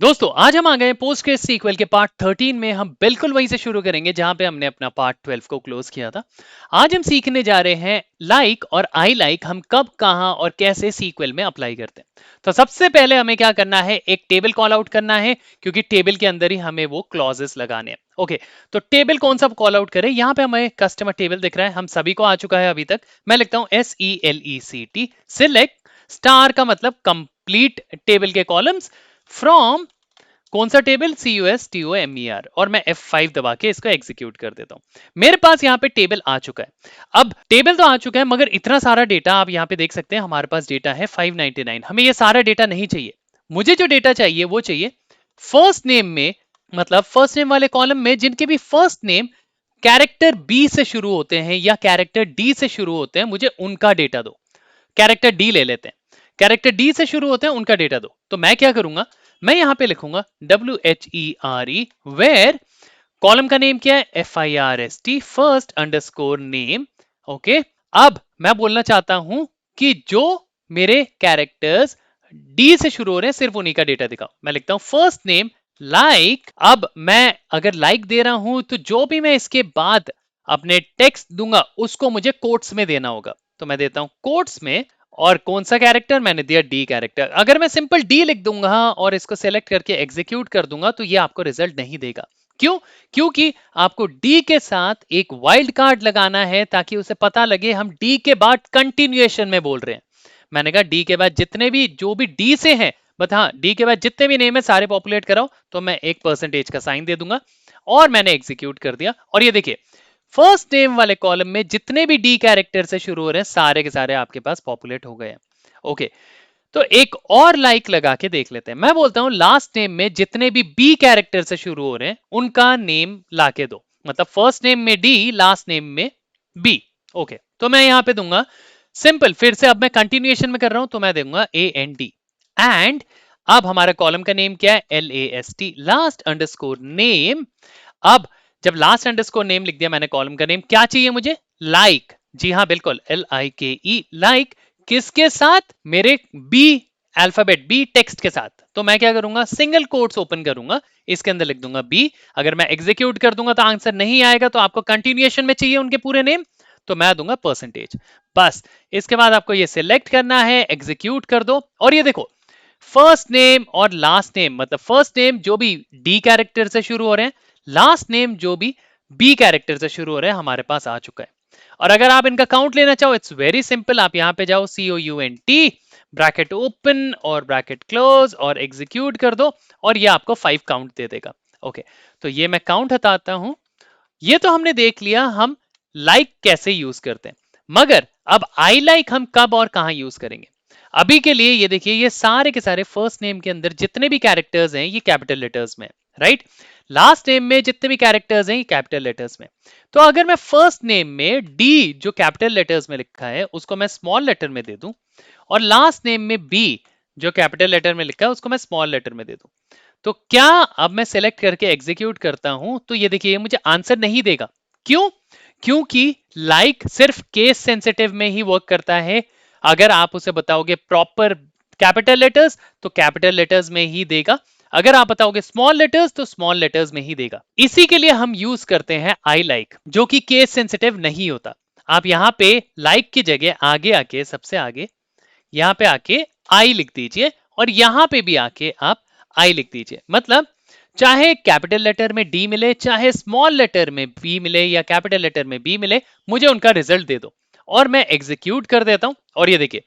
दोस्तों आज हम आ गए पोस्टग्रेस सीक्वल के पार्ट 13 में। हम बिल्कुल वहीं से शुरू करेंगे जहां पे हमने अपना पार्ट 12 को क्लोज किया था। आज हम सीखने जा रहे हैं लाइक और आई लाइक हम कब कहां और कैसे सीक्वल में अप्लाई करते हैं। तो सबसे पहले हमें क्या करना है, एक टेबल कॉल आउट करना है क्योंकि टेबल के अंदर ही हमें वो क्लॉजेस लगाने हैं। ओके, तो टेबल कौन सा कॉल आउट करें। यहाँ पे हमें कस्टमर टेबल दिख रहा है, हम सभी को आ चुका है अभी तक। मैं लिखता हूं SELECT सिलेक्ट स्टार का मतलब कंप्लीट टेबल के कॉलम्स फ्रॉम कौन सा टेबल CUSTOMER, और मैं F5 दबा के इसको एग्जीक्यूट कर देता हूं। मेरे पास यहाँ पे टेबल आ चुका है। अब टेबल तो आ चुका है मगर इतना सारा डेटा आप यहाँ पे देख सकते हैं, हमारे पास डेटा है 599। हमें ये सारा डेटा नहीं चाहिए। मुझे जो डेटा चाहिए वो चाहिए फर्स्ट नेम में, मतलब फर्स्ट नेम वाले कॉलम में जिनके भी फर्स्ट नेम कैरेक्टर बी से शुरू होते हैं या कैरेक्टर डी से शुरू होते हैं, मुझे उनका डेटा दो। कैरेक्टर डी ले लेते हैं, कैरेक्टर डी से शुरू होते हैं, उनका डेटा दो। तो मैं क्या करूंगा, मैं यहां पे लिखूंगा WHERE वेयर कॉलम का नेम क्या है FIRST first underscore name. Okay, अब मैं बोलना चाहता हूं कि जो मेरे कैरेक्टर्स डी से शुरू हो रहे हैं सिर्फ उन्हीं का डेटा दिखाओ। मैं लिखता हूं फर्स्ट नेम लाइक। अब मैं अगर लाइक दे रहा हूं तो जो भी मैं इसके बाद अपने टेक्स्ट दूंगा उसको मुझे कोट्स में देना होगा। तो मैं देता हूं कोट्स में, और कौन सा कैरेक्टर मैंने दिया, डी कैरेक्टर। अगर मैं सिंपल डी लिख दूंगा और इसको सेलेक्ट करके एग्जीक्यूट कर दूंगा तो ये आपको रिजल्ट नहीं देगा। क्यों? क्योंकि आपको डी के साथ एक वाइल्ड कार्ड लगाना है ताकि उसे पता लगे हम डी के बाद कंटिन्यूएशन में बोल रहे हैं। मैंने कहा डी के बाद जितने भी जो भी डी से हैं, बट हाँ डी के बाद जितने भी नेम है सारे पॉपुलेट कराओ। तो मैं एक परसेंटेज का साइन दे दूंगा और मैंने एग्जीक्यूट कर दिया। और ये देखिए फर्स्ट नेम वाले कॉलम में जितने भी डी कैरेक्टर से शुरू हो रहे हैं सारे के सारे आपके पास पॉपुलेट हो गए हैं। ओके, तो एक और लाइक लगा के देख लेते हैं। मैं बोलता हूं लास्ट नेम में जितने भी बी कैरेक्टर से शुरू हो रहे हैं उनका नेम लाके दो। मतलब फर्स्ट नेम में डी, लास्ट नेम में बी। ओके, तो मैं यहां पे दूंगा सिंपल, फिर से अब मैं कंटिन्यूएशन में कर रहा हूं तो मैं दूंगा AND एंड अब हमारा कॉलम का नेम क्या है LAST लास्ट अंडरस्कोर नेम। अब जब लास्ट अंडरस्कोर नेम लिख दिया मैंने, कॉलम का नेम क्या चाहिए मुझे, लाइक। जी हाँ बिल्कुल LIKE लाइक, किसके साथ, मेरे बी अल्फाबेट बी टेक्स्ट के साथ। तो मैं क्या करूंगा, सिंगल कोट्स ओपन करूंगा, इसके अंदर लिख दूंगा बी। अगर मैं एग्जीक्यूट कर दूंगा तो आंसर नहीं आएगा, तो आपको कंटिन्यूएशन में चाहिए उनके पूरे नेम, तो मैं दूंगा परसेंटेज। बस इसके बाद आपको ये सिलेक्ट करना है, एग्जीक्यूट कर दो। और ये देखो फर्स्ट नेम और लास्ट नेम, मतलब फर्स्ट नेम जो भी डी कैरेक्टर से शुरू हो रहे हैं, लास्ट नेम जो भी बी कैरेक्टर से शुरू हो रहे हैं, हमारे पास आ चुका है। और अगर आप इनका काउंट लेना चाहो इट्स वेरी सिंपल, आप यहां पे जाओ COUNT ब्रैकेट ओपन और ब्रैकेट क्लोज और एग्जीक्यूट कर दो और ये आपको 5 काउंट दे देगा। ओके, तो ये मैं काउंट हटाता हूं। ये तो हमने देख लिया हम लाइक कैसे यूज करते हैं, मगर अब आई लाइक हम कब और कहां यूज करेंगे। अभी के लिए ये देखिए, ये सारे के सारे फर्स्ट नेम के अंदर जितने भी कैरेक्टर्स हैं ये कैपिटल लेटर्स में, राइट। लास्ट नेम में जितने भी कैरेक्टर्स हैं ये कैपिटल लेटर्स में। तो अगर मैं फर्स्ट नेम में डी जो कैपिटल लेटर्स में लिखा है उसको मैं स्मॉल लेटर में दे दूं, और लास्ट नेम में बी जो कैपिटल लेटर में लिखा है उसको मैं स्मॉल लेटर में दे दूं, तो क्या अब मैं सेलेक्ट करके एग्जीक्यूट करता हूं तो ये देखिए ये मुझे आंसर नहीं देगा। क्यों? क्योंकि लाइक सिर्फ केस सेंसिटिव में ही वर्क करता है। अगर आप उसे बताओगे प्रॉपर कैपिटल लेटर्स तो कैपिटल लेटर्स में ही देगा, अगर आप बताओगे स्मॉल लेटर्स तो स्मॉल लेटर्स में ही देगा। इसी के लिए हम यूज करते हैं आई लाइक जो कि केस सेंसिटिव नहीं होता। आप यहां पे लाइक की जगह आगे आके, सबसे आगे यहां पे आके आई लिख दीजिए और यहां पे भी आके आप आई लिख दीजिए। मतलब चाहे कैपिटल लेटर में डी मिले, चाहे स्मॉल लेटर में बी मिले या कैपिटल लेटर में बी मिले, मुझे उनका रिजल्ट दे दो और मैं एग्जीक्यूट कर देता हूं। और ये देखिए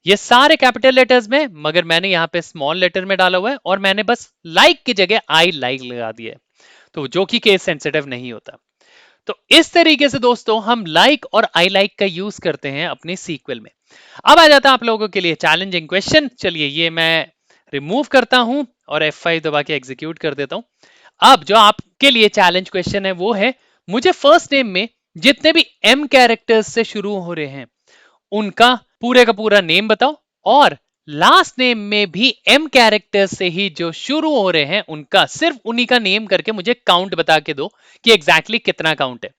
ये सारे कैपिटल लेटर्स में, मगर मैंने यहाँ पे स्मॉल लेटर में डाला हुआ है और मैंने बस लाइक की जगह आई लाइक लगा दिया है, तो जो कि केस सेंसिटिव नहीं होता। तो इस तरीके से दोस्तों हम लाइक और आई लाइक का यूज करते हैं अपने सीक्वल में। अब आ जाता है आप लोगों के लिए चैलेंजिंग क्वेश्चन। चलिए ये मैं रिमूव करता हूं और F5 दबा के एग्जीक्यूट कर देता हूं। अब जो आपके लिए चैलेंज क्वेश्चन है वो है, मुझे फर्स्ट नेम में जितने भी M कैरेक्टर्स से शुरू हो रहे हैं उनका पूरे का पूरा नेम बताओ, और लास्ट नेम में भी M कैरेक्टर्स से ही जो शुरू हो रहे हैं उनका, सिर्फ उन्हीं का नेम करके मुझे काउंट बता के दो कि एग्जैक्टली कितना काउंट है।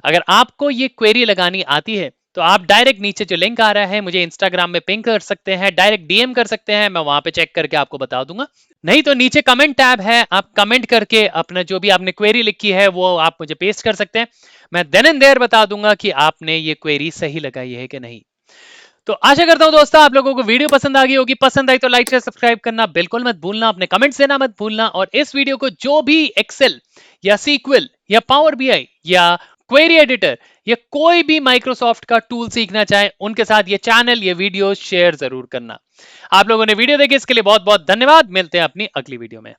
अगर आपको ये क्वेरी लगानी आती है तो आप डायरेक्ट नीचे जो लिंक आ रहा है मुझे इंस्टाग्राम में पिंग कर सकते हैं, डायरेक्ट डीएम कर सकते हैं, मैं वहां पे चेक करके आपको बता दूंगा। नहीं तो नीचे कमेंट टैब है, आप कमेंट करके अपना जो भी आपने क्वेरी लिखी है वो आप मुझे पेस्ट कर सकते हैं। मैं देन एंड देयर बता दूंगा कि आपने ये क्वेरी सही लगाई है कि नहीं। तो आशा करता हूं दोस्तों आप लोगों को वीडियो पसंद आ गई होगी। पसंद आई तो लाइक शेयर सब्सक्राइब करना बिल्कुल मत भूलना, अपने कमेंट्स देना मत भूलना, और इस वीडियो को जो भी एक्सेल या सीक्वल या पावर बीआई या क्वेरी एडिटर या कोई भी माइक्रोसॉफ्ट का टूल सीखना चाहे उनके साथ ये चैनल ये वीडियो शेयर जरूर करना। आप लोगों ने वीडियो देखी इसके लिए बहुत बहुत धन्यवाद। मिलते हैं अपनी अगली वीडियो में।